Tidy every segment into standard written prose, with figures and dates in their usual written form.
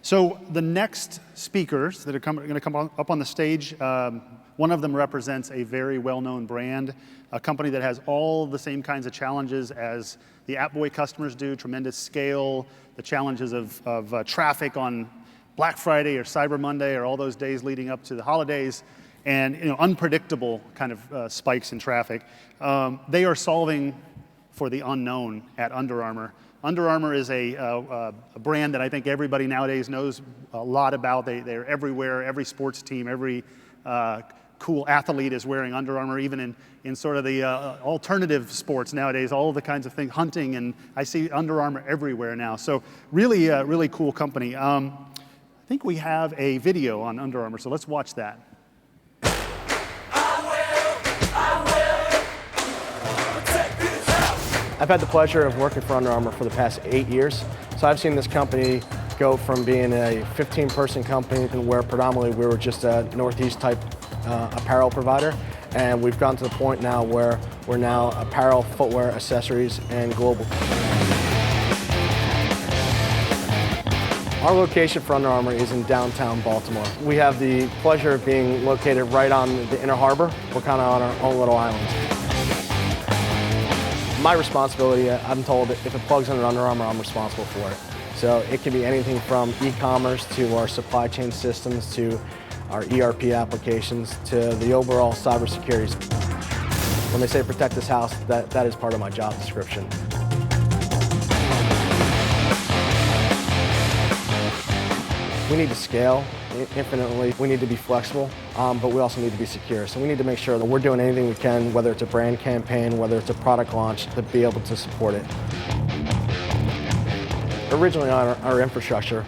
So the next speakers that are going to come up on the stage, one of them represents a very well-known brand, a company that has all the same kinds of challenges as the Appboy customers do, tremendous scale, the challenges of traffic on Black Friday or Cyber Monday or all those days leading up to the holidays, and unpredictable kind of spikes in traffic. They are solving for the unknown at Under Armour. Under Armour is a brand that I think everybody nowadays knows a lot about. They're everywhere. Every sports team, every cool athlete is wearing Under Armour, even in sort of the alternative sports nowadays, all the kinds of things, hunting, and I see Under Armour everywhere now. So really, really cool company. I think we have a video on Under Armour, so let's watch that. I've had the pleasure of working for Under Armour for the past 8 years. So I've seen this company go from being a 15-person company to where predominantly we were just a Northeast type apparel provider. And we've gotten to the point now where we're now apparel, footwear, accessories, and global. Our location for Under Armour is in downtown Baltimore. We have the pleasure of being located right on the Inner Harbor. We're kind of on our own little island. My responsibility, I'm told, if it plugs into Under Armour, I'm responsible for it. So it can be anything from e-commerce to our supply chain systems to our ERP applications to the overall cybersecurity. When they say protect this house, that is part of my job description. We need to scale infinitely. We need to be flexible, but we also need to be secure. So we need to make sure that we're doing anything we can, whether it's a brand campaign, whether it's a product launch, to be able to support it. Originally on our infrastructure,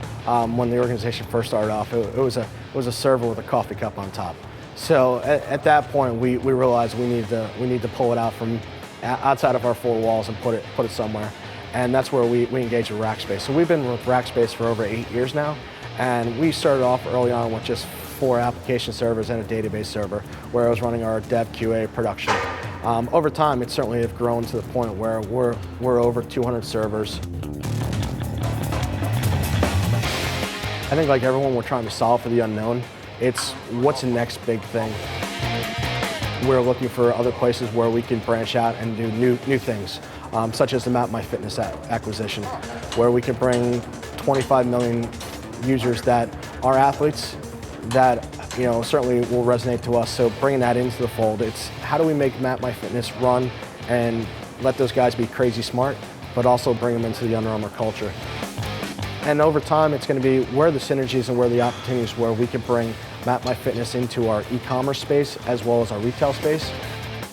when the organization first started off, it was a server with a coffee cup on top. So at that point, we realized we need to pull it out from outside of our four walls and put it somewhere. And that's where we engage with Rackspace. So we've been with Rackspace for over 8 years now. And we started off early on with just 4 application servers and a database server where I was running our dev QA production. Over time, it certainly have grown to the point where we're over 200 servers. I think like everyone, we're trying to solve for the unknown. It's what's the next big thing. We're looking for other places where we can branch out and do new things, such as the MapMyFitness Acquisition, where we can bring 25 million users that are athletes that certainly will resonate to us. So bringing that into the fold, it's how do we make MapMyFitness run and let those guys be crazy smart, but also bring them into the Under Armour culture. And over time, it's going to be where the synergies and where the opportunities where we can bring MapMyFitness into our e-commerce space as well as our retail space.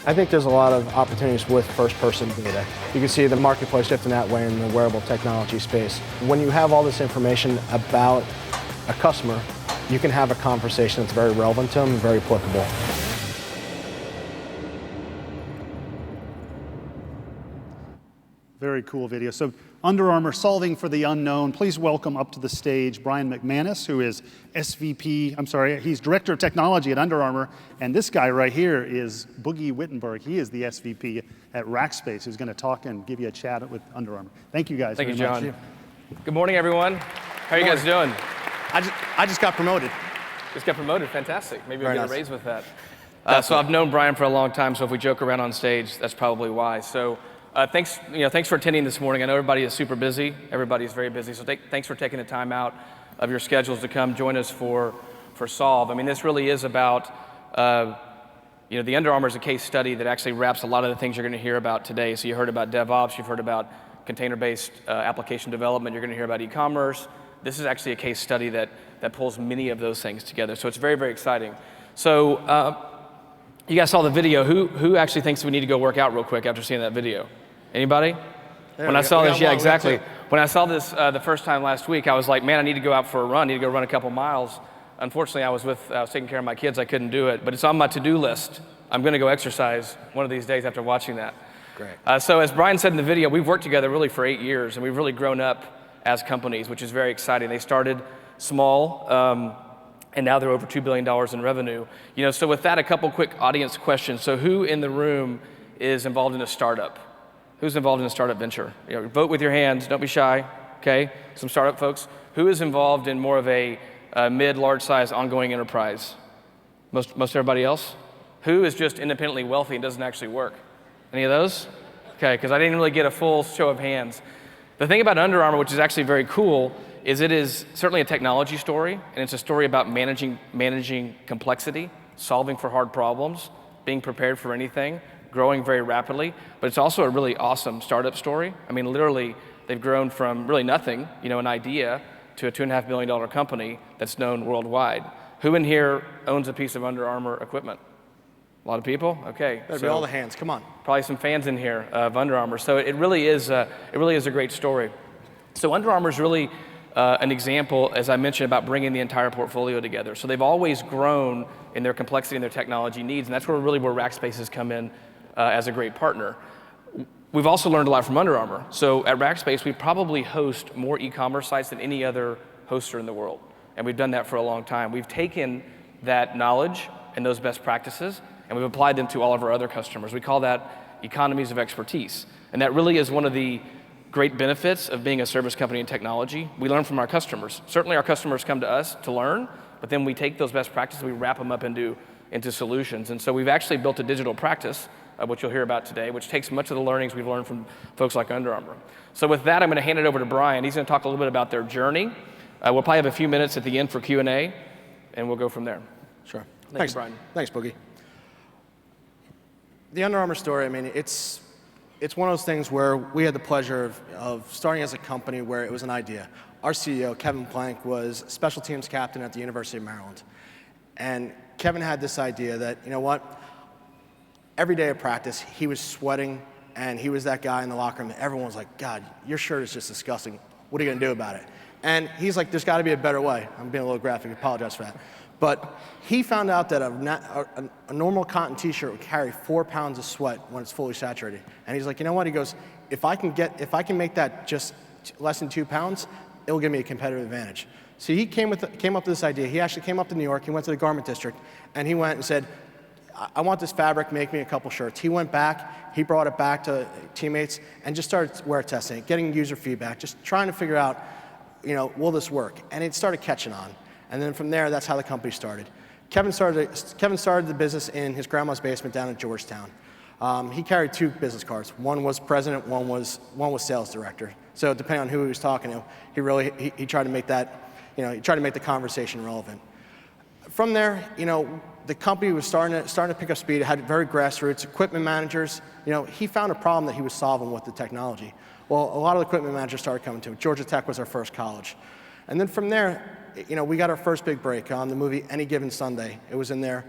I think there's a lot of opportunities with first-person data. You can see the marketplace shifting that way in the wearable technology space. When you have all this information about a customer, you can have a conversation that's very relevant to them and very applicable. Very cool video. So Under Armour solving for the unknown. Please welcome up to the stage Brian McManus, who is he's Director of Technology at Under Armour. And this guy right here is Boogie Wittenberg. He is the SVP at Rackspace, who's going to talk and give you a chat with Under Armour. Thank you guys. Thank you, John. Good morning, everyone. How are you guys doing? I just got promoted. Just got promoted, fantastic. Maybe we'll get a raise with that. So I've known Brian for a long time, so if we joke around on stage, that's probably why. So thanks for attending this morning. I know everybody is super busy. Everybody is very busy, so thanks for taking the time out of your schedules to come join us for Solve. I mean, this really is about, the Under Armour is a case study that actually wraps a lot of the things you're going to hear about today. So you heard about DevOps, you've heard about container-based application development, you're going to hear about e-commerce. This is actually a case study that pulls many of those things together. So it's very, very exciting. So you guys saw the video. Who actually thinks we need to go work out real quick after seeing that video? Anybody? Yeah, when I saw this, yeah, exactly. When I saw this the first time last week, I was like, man, I need to go out for a run. I need to go run a couple miles. Unfortunately, I was taking care of my kids. I couldn't do it, but it's on my to-do list. I'm going to go exercise one of these days after watching that. Great. So as Brian said in the video, we've worked together really for 8 years, and we've really grown up as companies, which is very exciting. They started small, and now they're over $2 billion in revenue. So with that, a couple quick audience questions. So who in the room is involved in a startup? Who's involved in a startup venture? Vote with your hands, don't be shy, okay? Some startup folks. Who is involved in more of a mid, large size ongoing enterprise? Most everybody else? Who is just independently wealthy and doesn't actually work? Any of those? Okay, because I didn't really get a full show of hands. The thing about Under Armour, which is actually very cool, is it is certainly a technology story, and it's a story about managing complexity, solving for hard problems, being prepared for anything, growing very rapidly, but it's also a really awesome startup story. I mean, literally, they've grown from really nothing, an idea, to a $2.5 billion company that's known worldwide. Who in here owns a piece of Under Armour equipment? A lot of people? Okay. That'd be all the hands, come on. Probably some fans in here of Under Armour. So it really is a great story. So Under Armour is really an example, as I mentioned, about bringing the entire portfolio together. So they've always grown in their complexity and their technology needs, and that's where Rackspace has come in as a great partner. We've also learned a lot from Under Armour. So at Rackspace, we probably host more e-commerce sites than any other hoster in the world, and we've done that for a long time. We've taken that knowledge and those best practices, and we've applied them to all of our other customers. We call that economies of expertise, and that really is one of the great benefits of being a service company in technology. We learn from our customers. Certainly our customers come to us to learn, but then we take those best practices, we wrap them up into solutions. And so we've actually built a digital practice, which you'll hear about today, which takes much of the learnings we've learned from folks like Under Armour. So with that, I'm going to hand it over to Brian. He's going to talk a little bit about their journey. We'll probably have a few minutes at the end for Q&A, and we'll go from there. Sure. Thanks, Brian. Thanks, Boogie. The Under Armour story, I mean, it's one of those things where we had the pleasure of starting as a company where it was an idea. Our CEO, Kevin Plank, was special teams captain at the University of Maryland. And Kevin had this idea that, you know what, every day of practice, he was sweating, and he was that guy in the locker room that everyone was like, God, your shirt is just disgusting. What are you going to do about it? And he's like, there's got to be a better way. I'm being a little graphic, I apologize for that. But he found out that a normal cotton t-shirt would carry 4 pounds of sweat when it's fully saturated. And he's like, you know what? He goes, if I can make that just less than 2 pounds, it will give me a competitive advantage. So he came up with this idea. He actually came up to New York. He went to the garment district, and he went and said, I want this fabric, make me a couple shirts. He went back, he brought it back to teammates, and just started wear testing it, getting user feedback, just trying to figure out, will this work? And it started catching on. And then from there, that's how the company started. Kevin started the business in his grandma's basement down in Georgetown. He carried 2 business cards. One was president, one was sales director. So depending on who he was talking to, he tried to make that, he tried to make the conversation relevant. From there, the company was starting to pick up speed. It had very grassroots equipment managers. He found a problem that he was solving with the technology. Well, a lot of the equipment managers started coming to it. Georgia Tech was our first college. And then from there, we got our first big break on the movie Any Given Sunday. It was in there.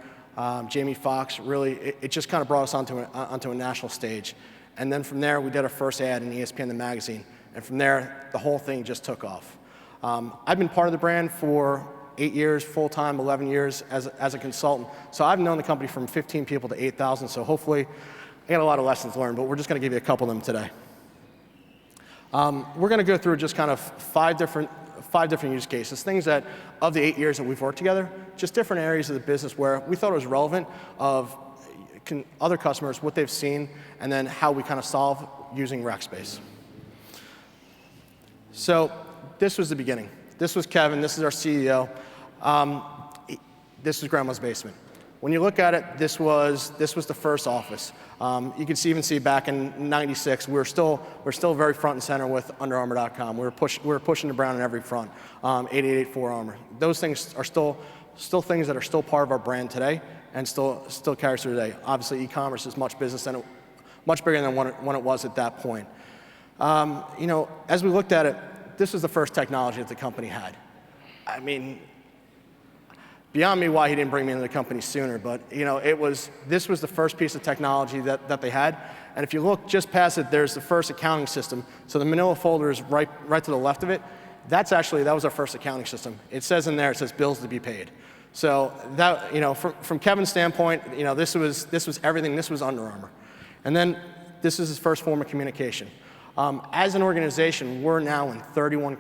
Jamie Foxx, really, it just kind of brought us onto a national stage. And then from there, we did our first ad in ESPN, the magazine. And from there, the whole thing just took off. I've been part of the brand for 8 years, full-time, 11 years as a consultant. So I've known the company from 15 people to 8,000. So hopefully, I got a lot of lessons learned, but we're just going to give you a couple of them today. We're going to go through just kind of five different use cases, things that, of the 8 years that we've worked together, just different areas of the business where we thought it was relevant of other customers, what they've seen, and then how we kind of solve using Rackspace. So this was the beginning. This was Kevin. This is our CEO. This was Grandma's basement. When you look at it, this was the first office. You can even see back in '96, we're still very front and center with UnderArmour.com. We were pushing the brand on every front. 8884 Armour. Those things are still things that are still part of our brand today and still carries through today. Obviously, e-commerce is much bigger than when it was at that point. As we looked at it, this was the first technology that the company had. I mean, beyond me why he didn't bring me into the company sooner, but this was the first piece of technology that they had. And if you look just past it, there's the first accounting system. So the manila folder is right to the left of it. That was our first accounting system. It says in there, it says bills to be paid. So that, from Kevin's standpoint, this was everything. This was Under Armour. And then this is his first form of communication. As an organization, we're now in 31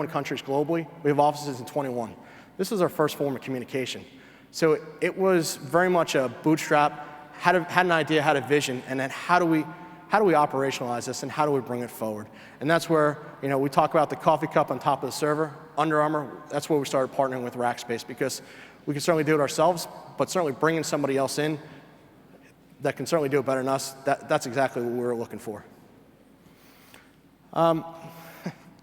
countries globally. We have offices in 21. This is our first form of communication. So it was very much a bootstrap, had an idea, had a vision, and then how do we operationalize this and how do we bring it forward? And that's where we talk about the coffee cup on top of the server. Under Armour, that's where we started partnering with Rackspace, because we can certainly do it ourselves, but certainly bringing somebody else in that can certainly do it better than us, that's exactly what we were looking for.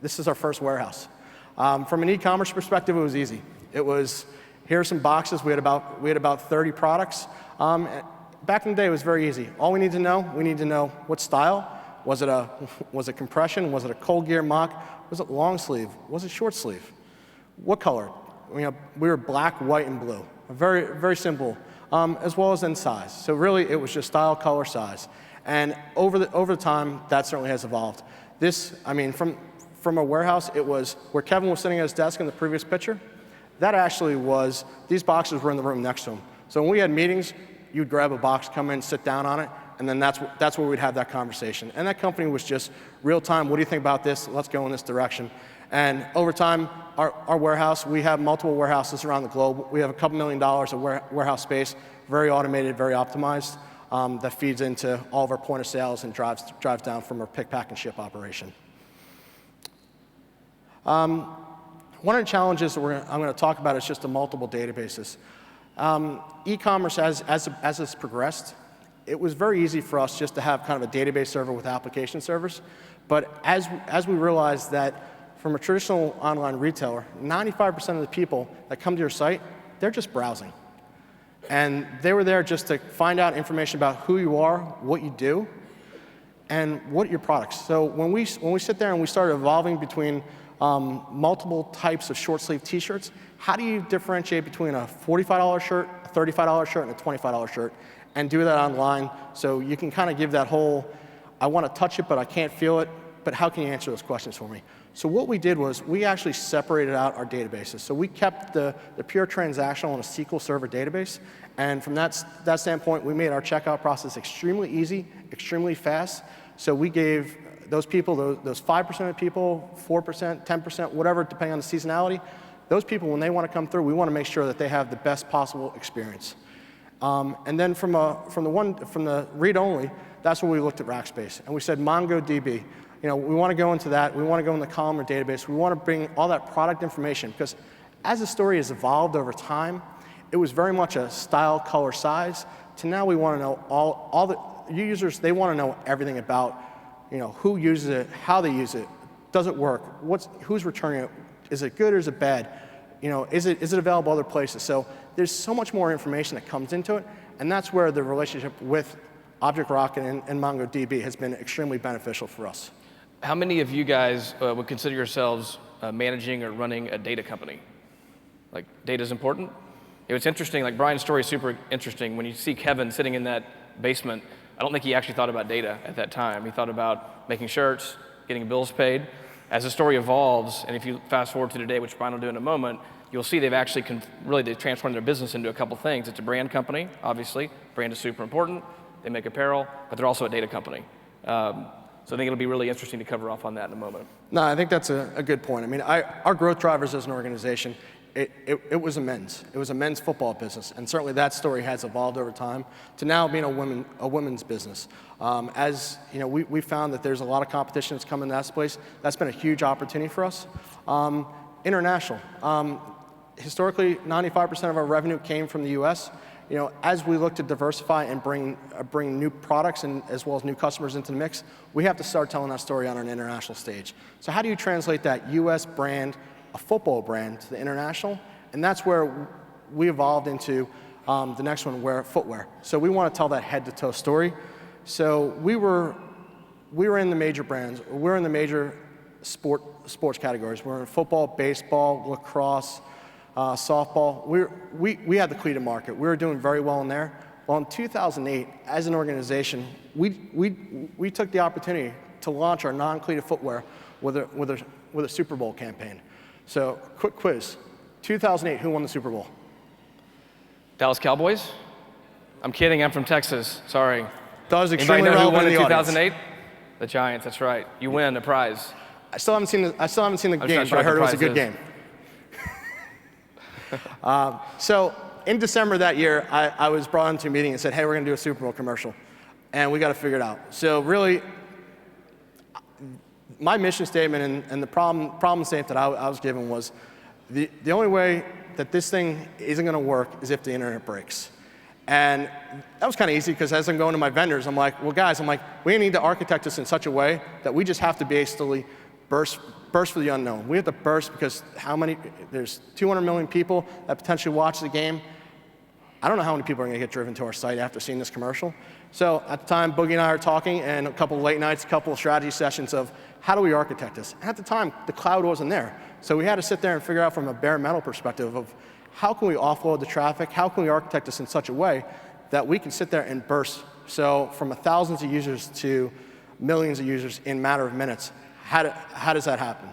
This is our first warehouse. From an e-commerce perspective, it was easy. It was, here are some boxes. We had about 30 products. Back in the day, it was very easy. All we need to know what style. Was it compression? Was it a cold gear mock? Was it long sleeve? Was it short sleeve? What color? We were black, white, and blue. Very, very simple, as well as in size. So really, it was just style, color, size. And over the time, that certainly has evolved. This, I mean, from a warehouse, it was where Kevin was sitting at his desk in the previous picture. That actually was, these boxes were in the room next to him. So when we had meetings, you'd grab a box, come in, sit down on it, and then that's where we'd have that conversation. And that company was just real time. What do you think about this? Let's go in this direction. And over time, our warehouse, we have multiple warehouses around the globe. We have a couple $1 million of warehouse space, very automated, very optimized, that feeds into all of our point of sales and drives down from our pick, pack, and ship operation. One of the challenges that I'm going to talk about is just the multiple databases. E-commerce, as it's progressed, it was very easy for us just to have kind of a database server with application servers. But as we realized that from a traditional online retailer, 95% of the people that come to your site, they're just browsing. And they were there just to find out information about who you are, what you do, and what your products. So when we sit there and we started evolving between multiple types of short sleeve t-shirts, how do you differentiate between a $45 shirt, a $35 shirt, and a $25 shirt, and do that online so you can kind of give that whole, I want to touch it, but I can't feel it, but how can you answer those questions for me? So what we did was we actually separated out our databases. So we kept the pure transactional in a SQL Server database, and from that standpoint, we made our checkout process extremely easy, extremely fast. So we gave those people, those 5% of people, 4%, 10%, whatever, depending on the seasonality, those people, when they want to come through, we want to make sure that they have the best possible experience. And then from the read-only, that's where we looked at Rackspace. And we said MongoDB. We want to go into that. We want to go in the columnar database. We want to bring all that product information, because as the story has evolved over time, it was very much a style, color, size, to now we want to know all the users, they want to know everything about who uses it, how they use it, does it work, who's returning it, is it good or is it bad, is it available other places? So there's so much more information that comes into it, and that's where the relationship with Object Rocket and MongoDB has been extremely beneficial for us. How many of you guys would consider yourselves managing or running a data company? Like, data is important? It's interesting, like Brian's story is super interesting. When you see Kevin sitting in that basement, I don't think he actually thought about data at that time. He thought about making shirts, getting bills paid. As the story evolves, and if you fast forward to today, which Brian will do in a moment, you'll see they've actually they've transformed their business into a couple things. It's a brand company, obviously. Brand is super important. They make apparel, but they're also a data company. So I think it'll be really interesting to cover off on that in a moment. No, I think that's a good point. I mean, our growth drivers as an organization, it was a men's football business, and certainly that story has evolved over time to now being a women's business. As we found that there's a lot of competition that's come in that space. That's been a huge opportunity for us. International. Historically, 95% of our revenue came from the U.S. As we look to diversify and bring new products and as well as new customers into the mix, we have to start telling that story on an international stage. So how do you translate that U.S. brand, a football brand, to the international? And that's where we evolved into the next one, where footwear. So we want to tell that head-to-toe story. So we were in the major brands. We're in the major sports categories. We're in football, baseball, lacrosse, softball. We had the cleated market. We were doing very well in there. Well, in 2008, as an organization, we took the opportunity to launch our non-cleated footwear with a Super Bowl campaign. So, quick quiz. 2008, who won the Super Bowl? Dallas Cowboys? I'm kidding, I'm from Texas, sorry. That was extremely relevant in the 2008? The Giants, that's right. You win a prize. I still haven't seen the game, but I heard it was a good game. So in December that year, I was brought into a meeting and said, hey, we're going to do a Super Bowl commercial, and we got to figure it out. So really, my mission statement and the problem statement that I was given was the only way that this thing isn't going to work is if the internet breaks. And that was kind of easy because as I'm going to my vendors, I'm like, well, guys, we need to architect this in such a way that we just have to basically burst for the unknown. We have to burst because there's 200 million people that potentially watch the game. I don't know how many people are going to get driven to our site after seeing this commercial. So at the time, Boogie and I are talking, and a couple of late nights, a couple of strategy sessions of how do we architect this? And at the time, the cloud wasn't there. So we had to sit there and figure out from a bare metal perspective of how can we offload the traffic? How can we architect this in such a way that we can sit there and burst? So from thousands of users to millions of users in a matter of minutes, how does that happen?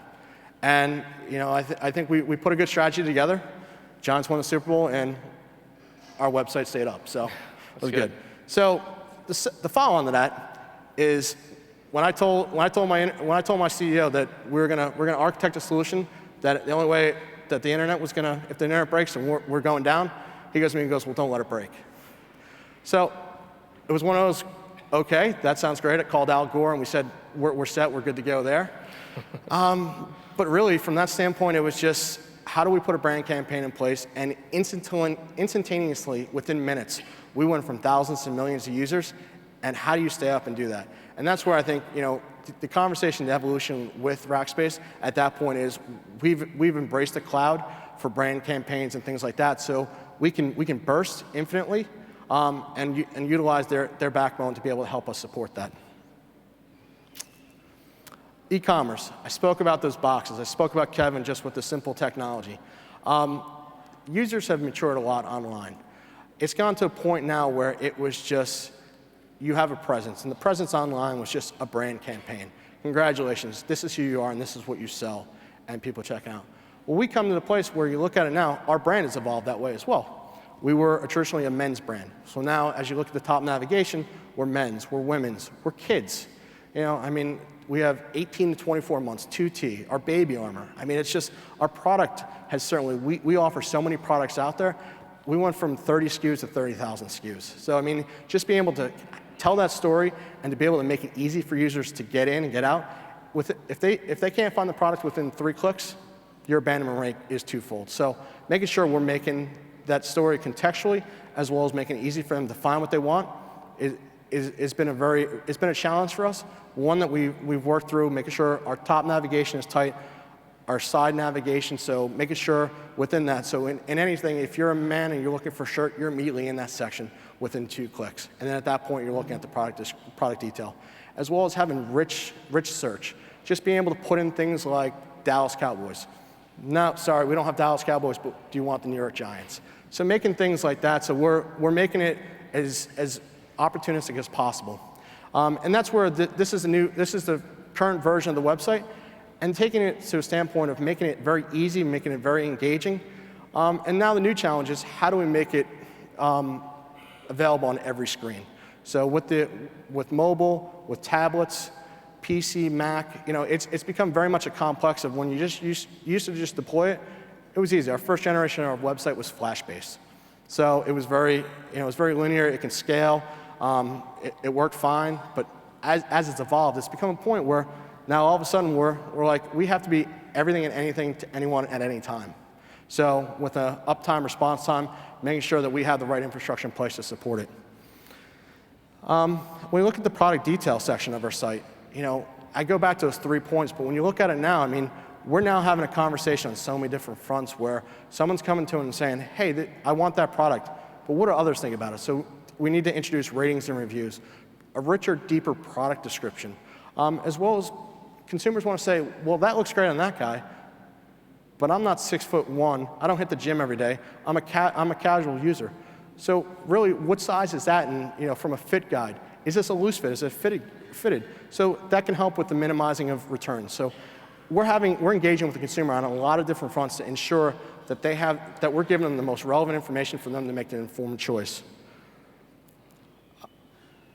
And I think we put a good strategy together. Giants won the Super Bowl, and our website stayed up, so it was good. So the follow-on to that is when I told my CEO that we're gonna architect a solution that the only way that the internet was gonna, if the internet breaks and we're going down, he goes to me and goes, well, don't let it break. So it was one of those, okay, that sounds great. I called Al Gore and we said, we're set, we're good to go there. But really, from that standpoint, it was just, how do we put a brand campaign in place? And instantaneously, within minutes, we went from thousands to millions of users, and how do you stay up and do that? And that's where I think, the conversation, the evolution with Rackspace at that point is we've embraced the cloud for brand campaigns and things like that, so we can burst infinitely and utilize their backbone to be able to help us support that. E-commerce, I spoke about those boxes. I spoke about Kevin just with the simple technology. Users have matured a lot online. It's gone to a point now where it was just, you have a presence, and the presence online was just a brand campaign. Congratulations, this is who you are and this is what you sell, and people check out. Well, we come to the place where you look at it now, our brand has evolved that way as well. We were traditionally a men's brand. So now, as you look at the top navigation, we're men's, we're women's, we're kids. We have 18 to 24 months, 2T, our baby armor. It's just, our product has certainly, we offer so many products out there. We went from 30 SKUs to 30,000 SKUs. So just being able to tell that story and to be able to make it easy for users to get in and get out, if they can't find the product within 3 clicks, your abandonment rate is twofold. So making sure we're making that story contextually, as well as making it easy for them to find what they want, it's been a challenge for us. One that we've worked through, making sure our top navigation is tight, our side navigation, so making sure within that. So in anything, if you're a man and you're looking for a shirt, you're immediately in that section within 2 clicks. And then at that point, you're looking at the product detail, as well as having rich search. Just being able to put in things like Dallas Cowboys. No, sorry, we don't have Dallas Cowboys, but do you want the New York Giants? So making things like that, so we're making it as opportunistic as possible. And that's where this is the current version of the website, and taking it to a standpoint of making it very easy, making it very engaging. And now the new challenge is how do we make it available on every screen? So with mobile, with tablets, PC, Mac, it's become very much a complex of when you used to just deploy it. It was easy. Our first generation of our website was Flash-based, so it was very linear. It can scale. It worked fine, but as it's evolved, it's become a point where now all of a sudden we're like, we have to be everything and anything to anyone at any time. So with an uptime, response time, making sure that we have the right infrastructure in place to support it. When we look at the product detail section of our site, I go back to those 3 points, but when you look at it now, we're now having a conversation on so many different fronts where someone's coming to it and saying, hey, I want that product, but what do others think about it? So we need to introduce ratings and reviews, a richer, deeper product description, as well as consumers want to say, well, that looks great on that guy, but I'm not 6'1", I don't hit the gym every day, I'm a casual user. So really, what size is that? And from a fit guide, is this a loose fit? Is it fitted? So that can help with the minimizing of returns. So we're engaging with the consumer on a lot of different fronts to ensure that that we're giving them the most relevant information for them to make an informed choice.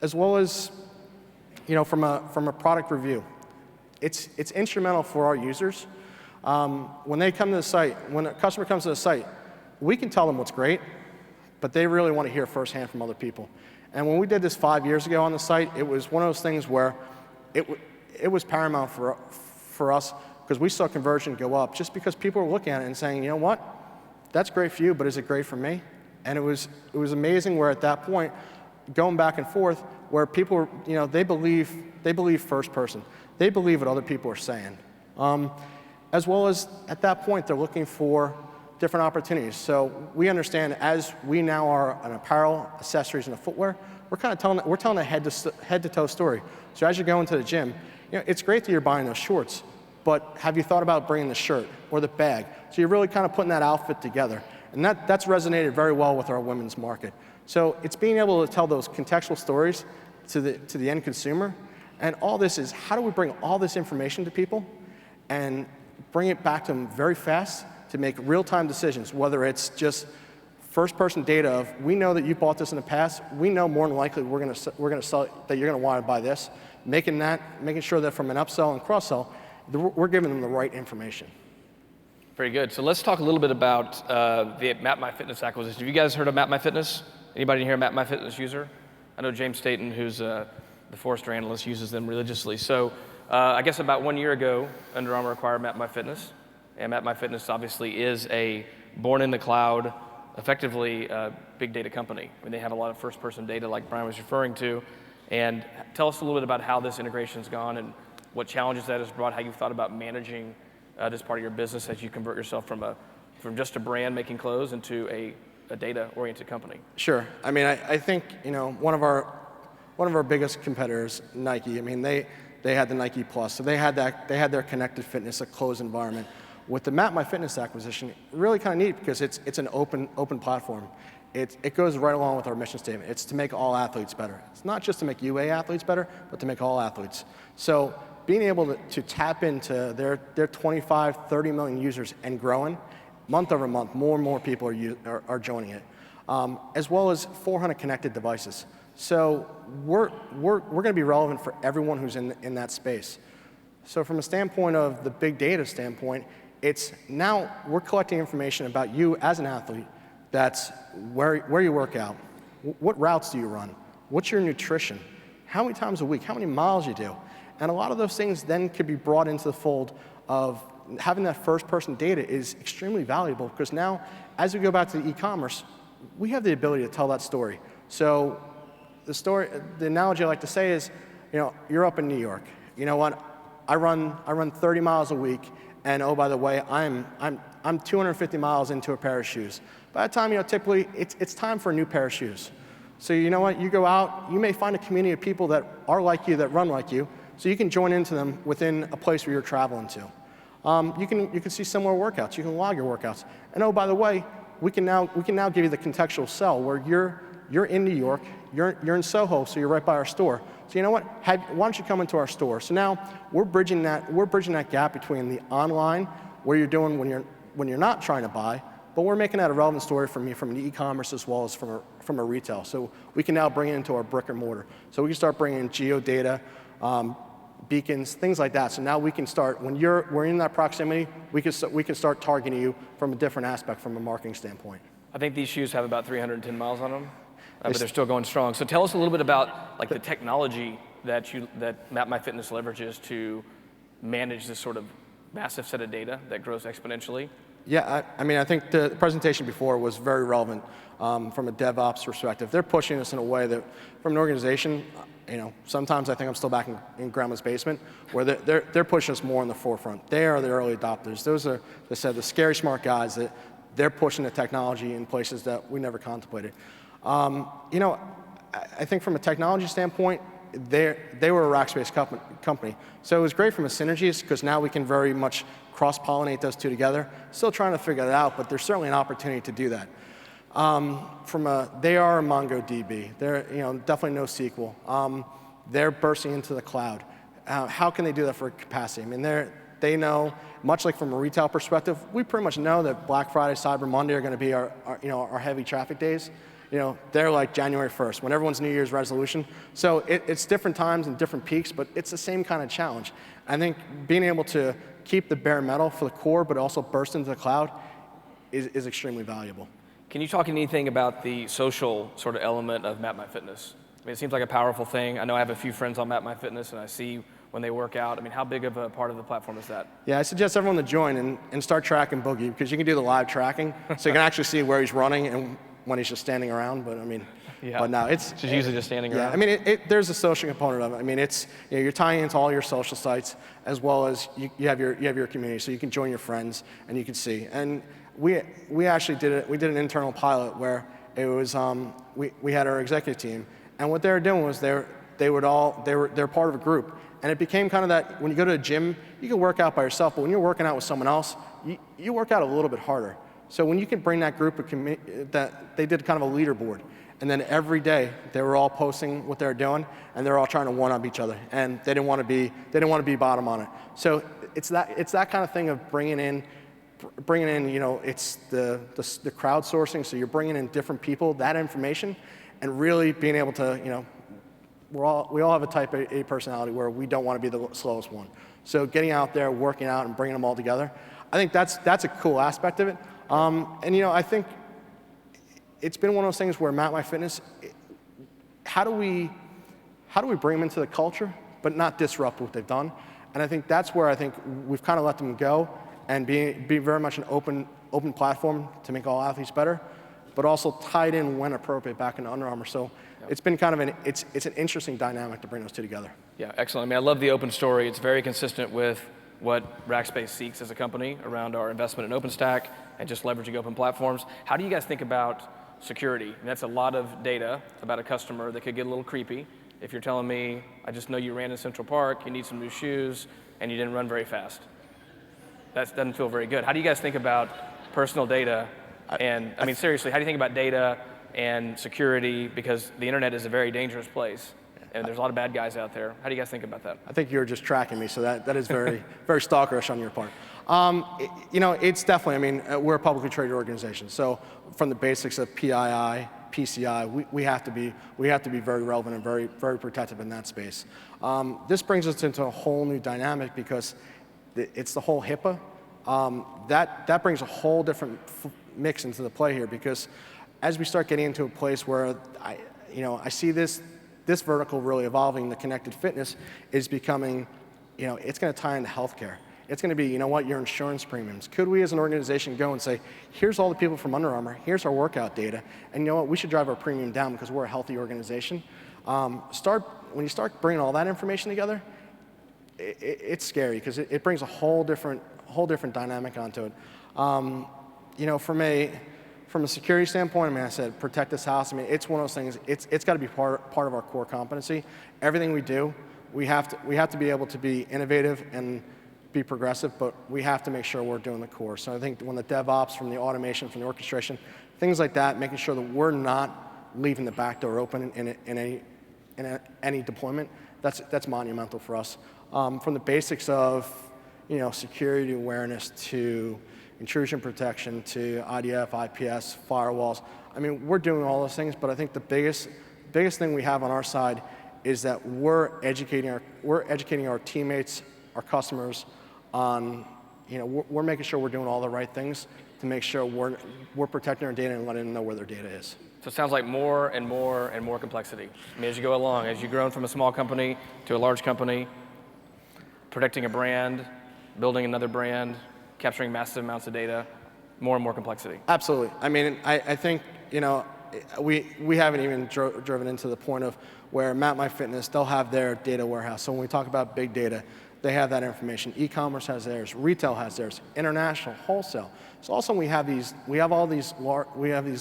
As well as, from a product review, it's instrumental for our users. When they come to the site, when a customer comes to the site, we can tell them what's great, but they really want to hear firsthand from other people. And when we did this 5 years ago on the site, it was one of those things where it was paramount for us because we saw conversion go up just because people were looking at it and saying, you know what, that's great for you, but is it great for me? And it was amazing where at that point, going back and forth, where people were, you know, they believe first person. They believe what other people are saying. As well as at that point, they're looking for different opportunities. So we understand as we now are an apparel, accessories, and a footwear, we're kind of telling a head to toe story. So as you go into the gym, you know, it's great that you're buying those shorts, but have you thought about bringing the shirt or the bag? So you're really kind of putting that outfit together. And that's resonated very well with our women's market. So it's being able to tell those contextual stories to the end consumer. And all this is, how do we bring all this information to people and bring it back to them very fast to make real-time decisions, whether it's just first-person data of, we know that you bought this in the past, we know more than likely we're gonna sell it, that you're gonna want to buy this, making sure that from an upsell and cross-sell, we're giving them the right information. Very good. So let's talk a little bit about the MapMyFitness acquisition. Have you guys heard of MapMyFitness? Anybody in here a MapMyFitness user? I know James Staten, who's the Forrester analyst, uses them religiously. So I guess about 1 year ago, Under Armour acquired MapMyFitness. And MapMyFitness obviously is a born in the cloud, effectively big data company. I mean, they have a lot of first-person data like Brian was referring to. And tell us a little bit about how this integration's gone and what challenges that has brought, how you've thought about managing this part of your business as you convert yourself from just a brand making clothes into a data-oriented company. Sure. I mean, I think, you know, one of our biggest competitors, Nike. I mean, they had the Nike Plus, so they had their connected fitness, a closed environment. With the MapMyFitness acquisition, really kind of neat because it's an open platform. It goes right along with our mission statement. It's to make all athletes better. It's not just to make UA athletes better, but to make all athletes. So being able to tap into their 25, 30 million users and growing, month over month, more and more people are joining it, as well as 400 connected devices. So we're going to be relevant for everyone who's in that space. So from a standpoint of the big data standpoint, it's now we're collecting information about you as an athlete. That's where you work out, what routes do you run, what's your nutrition, how many times a week, how many miles you do. And a lot of those things then could be brought into the fold of having that first-person data is extremely valuable because now, as we go back to the e-commerce, we have the ability to tell that story. So the analogy I like to say is, you know, you're up in New York. You know what? I run 30 miles a week, and oh, by the way, I'm 250 miles into a pair of shoes. By the time, you know, typically it's time for a new pair of shoes. So you know what? You go out, you may find a community of people that are like you, that run like you, so you can join into them within a place where you're traveling to. You can see similar workouts. You can log your workouts. And oh, by the way, we can now give you the contextual sell where you're in New York, you're in Soho, so you're right by our store. So you know what? Why don't you come into our store? So now we're bridging that gap between the online, where you're doing when you're not trying to buy, but we're making that a relevant story for me from an e-commerce as well as from a retail. So we can now bring it into our brick and mortar. So we can start bringing in geo data, beacons, things like that. So now we can start, when we're in that proximity, we can start targeting you from a different aspect from a marketing standpoint. I think these shoes have about 310 miles on them, but they're still going strong. So tell us a little bit about like the technology that MapMyFitness leverages to manage this sort of massive set of data that grows exponentially. Yeah, I mean, I think the presentation before was very relevant from a DevOps perspective. They're pushing us in a way that, from an organization, you know, sometimes I think I'm still back in grandma's basement, where they're pushing us more in the forefront. They are the early adopters. Those are, they said, the scary smart guys that they're pushing the technology in places that we never contemplated. You know, I think from a technology standpoint, they were a Rackspace company. So it was great from a synergies because now we can very much cross-pollinate those two together. Still trying to figure that out, but there's certainly an opportunity to do that. They are a MongoDB. They're, you know, definitely NoSQL. They're bursting into the cloud. How can they do that for capacity? I mean, they know, much like from a retail perspective, we pretty much know that Black Friday, Cyber Monday are going to be our heavy traffic days. You know, they're like January 1st, when everyone's New Year's resolution. So it's different times and different peaks, but it's the same kind of challenge. I think being able to keep the bare metal for the core, but also burst into the cloud is extremely valuable. Can you talk anything about the social sort of element of MapMyFitness? I mean, it seems like a powerful thing. I know I have a few friends on MapMyFitness, and I see when they work out? I mean, how big of a part of the platform is that? Yeah, I suggest everyone to join and start tracking Boogie, because you can do the live tracking, so you can actually see where he's running and when he's just standing around. But I mean, Yeah. but no, it's Just usually just standing yeah. around. I mean, there's a social component of it. I mean, it's you're tying into all your social sites as well as you have your community, so you can join your friends and you can see. And we actually did it. We did an internal pilot where it was we had our executive team, and what they were doing was they're part of a group. And it became kind of that, when you go to a gym, you can work out by yourself, but when you're working out with someone else, you work out a little bit harder. So when you can bring that group of that they did kind of a leaderboard, and then every day they were all posting what they were doing, and they're all trying to one-up each other, and they didn't want to be bottom on it. So it's that kind of thing of bringing in, it's the crowdsourcing. So you're bringing in different people, that information, and really being able to, we all have a type A personality where we don't want to be the slowest one. So getting out there, working out, and bringing them all together, I think that's a cool aspect of it. And I think it's been one of those things where MapMyFitness, how do we bring them into the culture, but not disrupt what they've done? And I think that's where I think we've kind of let them go and be very much an open platform to make all athletes better, but also tied in when appropriate back into Under Armour. So it's been kind of it's an interesting dynamic to bring those two together. Yeah, excellent. I mean, I love the open story. It's very consistent with what Rackspace seeks as a company around our investment in OpenStack and just leveraging open platforms. How do you guys think about security? And that's a lot of data about a customer that could get a little creepy. If you're telling me, I just know you ran in Central Park, you need some new shoes, and you didn't run very fast. That doesn't feel very good. How do you guys think about personal data? And I mean, seriously, how do you think about data and security? Because the internet is a very dangerous place, and there's a lot of bad guys out there. How do you guys think about that? I think you're just tracking me, so that is very, very stalkerish on your part. It's definitely, I mean, we're a publicly traded organization, so from the basics of PII, PCI, we have to be very relevant and very, very protective in that space. This brings us into a whole new dynamic because it's the whole HIPAA. That brings a whole different mix into the play here, because as we start getting into a place where I see this vertical really evolving, the connected fitness is becoming, it's going to tie into healthcare. It's going to be, your insurance premiums. Could we as an organization go and say, here's all the people from Under Armour, here's our workout data, and we should drive our premium down because we're a healthy organization. When you start bringing all that information together, it's scary because it brings a whole different dynamic onto it. From a security standpoint, I mean, I said protect this house. I mean, it's one of those things. It's got to be part of our core competency. Everything we do, we have to be able to be innovative and be progressive, but we have to make sure we're doing the core. So I think when the DevOps, from the automation, from the orchestration, things like that, making sure that we're not leaving the back door open in any deployment, that's monumental for us. From the basics of security awareness to intrusion protection to IDF, IPS, firewalls. I mean, we're doing all those things, but I think the biggest thing we have on our side is that we're educating our teammates, our customers on, we're making sure we're doing all the right things to make sure we're protecting our data and letting them know where their data is. So it sounds like more and more and more complexity. I mean, as you go along, as you've grown from a small company to a large company, protecting a brand, building another brand, capturing massive amounts of data, more and more complexity. Absolutely. I mean, I think, we haven't even driven into the point of where MapMyFitness, they'll have their data warehouse. So when we talk about big data, they have that information. E-commerce has theirs, retail has theirs, international, wholesale. So also we have these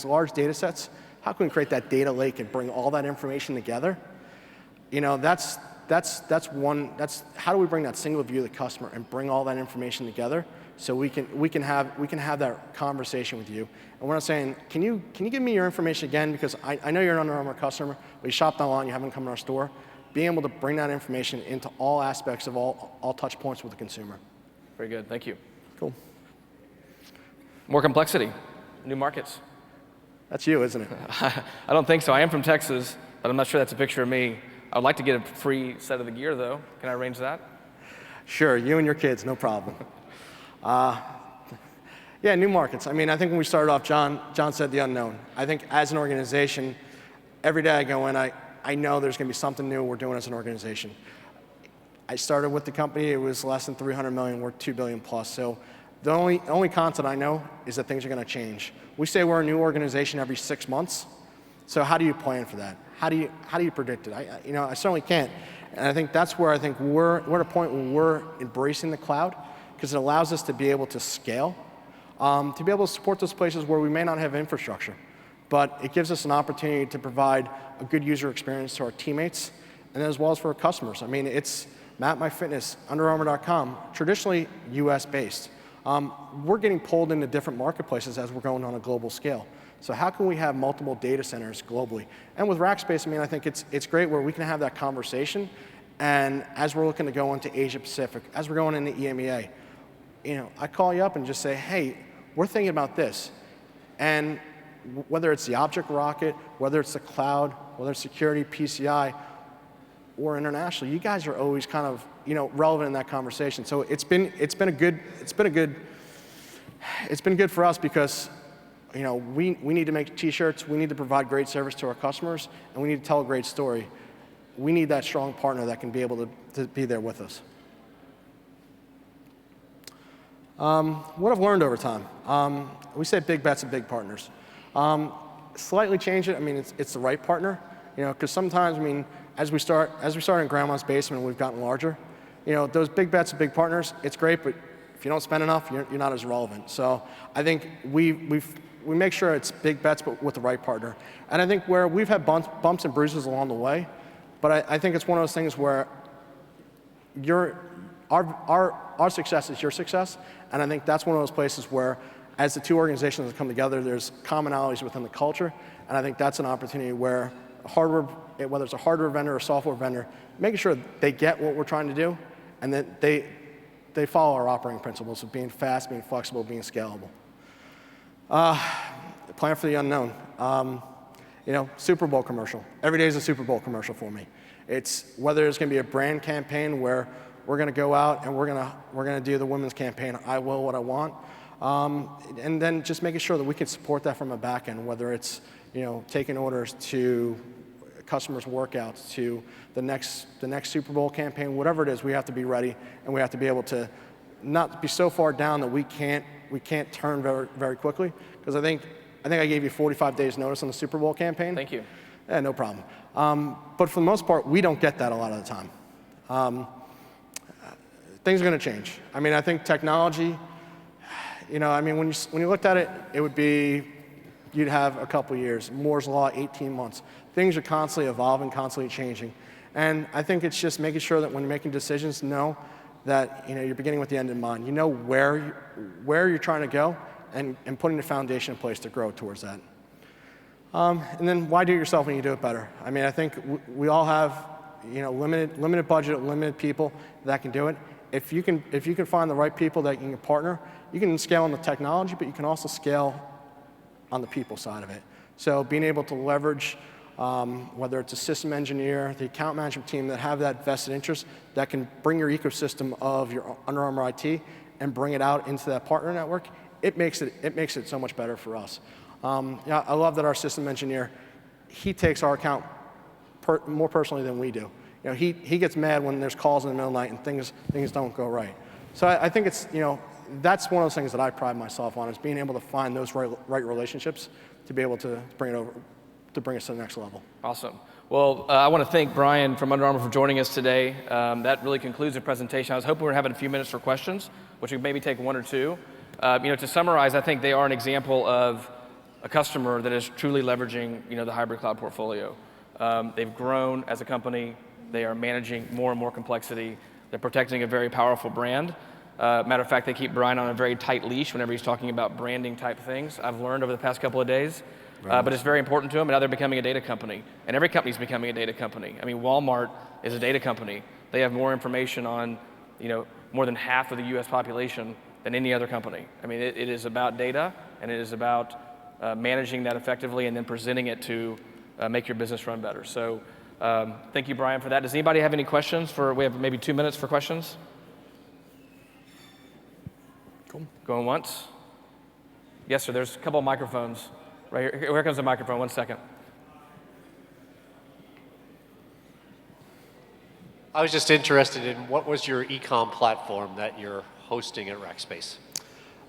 large data sets. How can we create that data lake and bring all that information together? That's how do we bring that single view of the customer and bring all that information together so we can have that conversation with you. And we're not saying, can you give me your information again, because I know you're an Under Armour customer, but you shopped online, you haven't come to our store. Being able to bring that information into all aspects of all touch points with the consumer. Very good, thank you. Cool. More complexity, new markets. That's you, isn't it? I don't think so. I am from Texas, but I'm not sure that's a picture of me. I would like to get a free set of the gear, though. Can I arrange that? Sure, you and your kids, no problem. Yeah, new markets. I mean, I think when we started off, John said the unknown. I think as an organization, every day I go in, I know there's going to be something new we're doing as an organization. I started with the company, it was less than 300 million, we're 2 billion plus. So the only constant I know is that things are gonna change. We say we're a new organization every 6 months. So how do you plan for that? How do you predict it? I certainly can't. And I think that's where I think we're at a point where we're embracing the cloud, because it allows us to be able to scale, to be able to support those places where we may not have infrastructure. But it gives us an opportunity to provide a good user experience to our teammates, and as well as for our customers. I mean, it's MapMyFitness, UnderArmour.com, traditionally US based. We're getting pulled into different marketplaces as we're going on a global scale. So how can we have multiple data centers globally? And with Rackspace, I mean, I think it's great where we can have that conversation, and as we're looking to go into Asia Pacific, as we're going into EMEA, I call you up and just say, hey, we're thinking about this. And whether it's the object rocket, whether it's the cloud, whether it's security, PCI, or international, you guys are always kind of relevant in that conversation. So it's been good for us, because we need to make t-shirts, we need to provide great service to our customers, and we need to tell a great story. We need that strong partner that can be able to be there with us. What I've learned over time, we say big bets and big partners. Slightly change it, I mean, it's the right partner, because sometimes, I mean, as we start in grandma's basement, we've gotten larger. Those big bets and big partners, it's great, but if you don't spend enough, you're not as relevant. So I think we make sure it's big bets, but with the right partner. And I think where we've had bumps and bruises along the way, but I think it's one of those things where our success is your success, and I think that's one of those places where, as the two organizations come together, there's commonalities within the culture, and I think that's an opportunity where hardware, whether it's a hardware vendor or software vendor, making sure they get what we're trying to do, and that they follow our operating principles of being fast, being flexible, being scalable. Plan for the unknown. Super Bowl commercial. Every day is a Super Bowl commercial for me. It's whether it's going to be a brand campaign where we're going to go out and we're going to do the women's campaign, I will what I want, and then just making sure that we can support that from a back end, whether it's taking orders to customers' workouts to the next Super Bowl campaign, whatever it is, we have to be ready, and we have to be able to not be so far down that we can't turn very, very quickly. Because I think I gave you 45 days notice on the Super Bowl campaign. Thank you. Yeah, no problem. But for the most part, we don't get that a lot of the time. Things are going to change. I mean, I think technology, I mean, when you looked at it, it would be, you'd have a couple years. Moore's Law, 18 months. Things are constantly evolving, constantly changing. And I think it's just making sure that when you're making decisions, know that you're beginning with the end in mind. You know where you're trying to go, and putting the foundation in place to grow towards that. And then why do it yourself when you do it better? I mean, I think we all have limited budget, limited people that can do it. If you can find the right people that you can partner, you can scale on the technology, but you can also scale on the people side of it. So being able to leverage, whether it's a system engineer, the account management team that have that vested interest, that can bring your ecosystem of your Under Armour IT and bring it out into that partner network, it makes it so much better for us. I love that our system engineer, he takes our account more personally than we do. He gets mad when there's calls in the middle of the night and things don't go right. So I think it's, that's one of those things that I pride myself on, is being able to find those right relationships to be able to bring it over, to bring us to the next level. Awesome. Well, I want to thank Brian from Under Armour for joining us today. That really concludes the presentation. I was hoping we were having a few minutes for questions, which we maybe take one or two. To summarize, I think they are an example of a customer that is truly leveraging, the hybrid cloud portfolio. They've grown as a company. They are managing more and more complexity. They're protecting a very powerful brand. Matter of fact, they keep Brian on a very tight leash whenever he's talking about branding type things. I've learned over the past couple of days. But it's very important to them, and now they're becoming a data company. And every company's becoming a data company. I mean, Walmart is a data company. They have more information on, more than half of the US population than any other company. I mean, it is about data, and it is about managing that effectively and then presenting it to make your business run better. So thank you, Brian, for that. Does anybody have any questions? We have maybe 2 minutes for questions. Cool. Going once? Yes, sir, there's a couple of microphones. Right here. Here comes the microphone. 1 second. I was just interested in what was your e-com platform that you're hosting at Rackspace?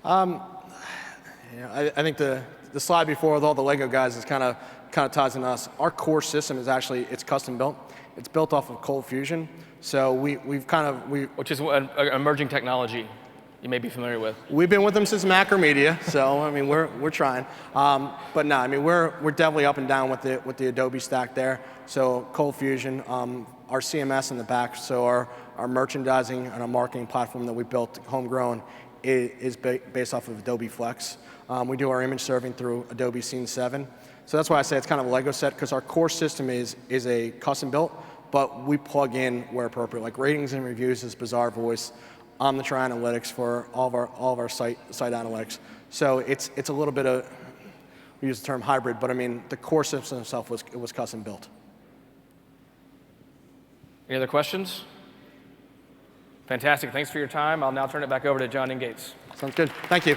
I think the slide before with all the Lego guys is kind of ties into us. Our core system is actually, it's custom built. It's built off of Cold Fusion. So which is an emerging technology you may be familiar with. We've been with them since Macromedia, so I mean we're trying. But no, I mean we're definitely up and down with the Adobe stack there. So Cold Fusion, our CMS in the back, so our merchandising and our marketing platform that we built homegrown is based off of Adobe Flex. We do our image serving through Adobe Scene 7. So that's why I say it's kind of a Lego set, because our core system is a custom built, but we plug in where appropriate. Like ratings and reviews is Bazaar Voice, Omnitry Analytics for all of our site analytics. So it's a little bit of, we use the term hybrid, but I mean the core system itself was custom built. Any other questions? Fantastic. Thanks for your time. I'll now turn it back over to John Ingates. Sounds good. Thank you.